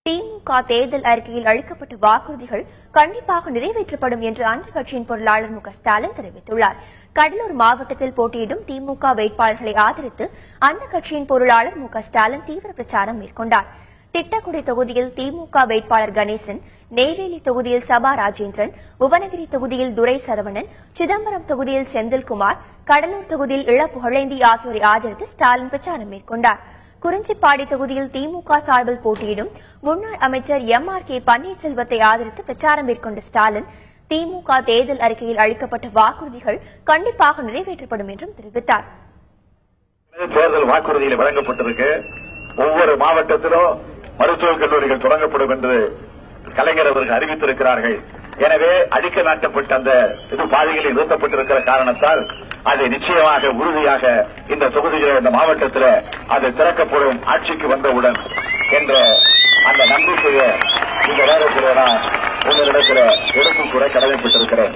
திமுக தேர்தல் அறிக்கையில் அளிக்கப்பட்ட வாக்குறுதிகள் கண்டிப்பாக நிறைவேற்றப்படும் என்று அந்த கட்சியின் பொருளாளர் மு க ஸ்டாலின் தெரிவித்துள்ளார். கடலூர் மாவட்டத்தில் போட்டியிடும் திமுக வேட்பாளர்களை ஆதரித்து அந்த கட்சியின் பொருளாளர் மு க ஸ்டாலின் தீவிர பிரச்சாரம் மேற்கொண்டார். திட்டக்குடி தொகுதியில் திமுக வேட்பாளர் கணேசன், நெய்வேலி தொகுதியில் சபா ராஜேந்திரன், புவனகிரி தொகுதியில் துரை சரவணன், சிதம்பரம் தொகுதியில் செந்தில்குமார், கடலூர் தொகுதியில் இள புகழேந்தி ஆகியோரை ஆதரித்து ஸ்டாலின் பிரச்சாரம் மேற்கொண்டார். குறிஞ்சிப்பாடி தொகுதியில் திமுக சார்பில் போட்டியிடும் முன்னாள் அமைச்சர் எம்.ஆர்.கே. பன்னீர்செல்வத்தை ஆதரித்து பிரச்சாரம் மேற்கொண்ட ஸ்டாலின், திமுக தேர்தல் அறிக்கையில் அளிக்கப்பட்ட வாக்குறுதிகள் கண்டிப்பாக நிறைவேற்றப்படும் என்றும் தெரிவித்தார். தேர்தல் வாக்குறுதியில் வழங்கப்பட்டிருக்கு. ஒவ்வொரு மாவட்டத்திலும் மருத்துவக் கல்லூரிகள் தொடங்கப்படும் என்று கலைஞர் அவர்கள் அறிவித்திருக்கிறார்கள். எனவே அடிக்க நாட்டப்பட்ட அந்த பாதைகளில் நிறுத்தப்பட்டிருக்கிற காரணத்தால் அது நிச்சயமாக உறுதியாக இந்த தொகுதிகளில் இந்த மாவட்டத்தில் அது திறக்கப்படும் ஆட்சிக்கு வந்தவுடன் என்ற அந்த நம்பிக்கையை இந்த நேரத்தில் நான் உங்களிடத்தில் எடுத்துக்கூட கடமைப்பட்டிருக்கிறேன்.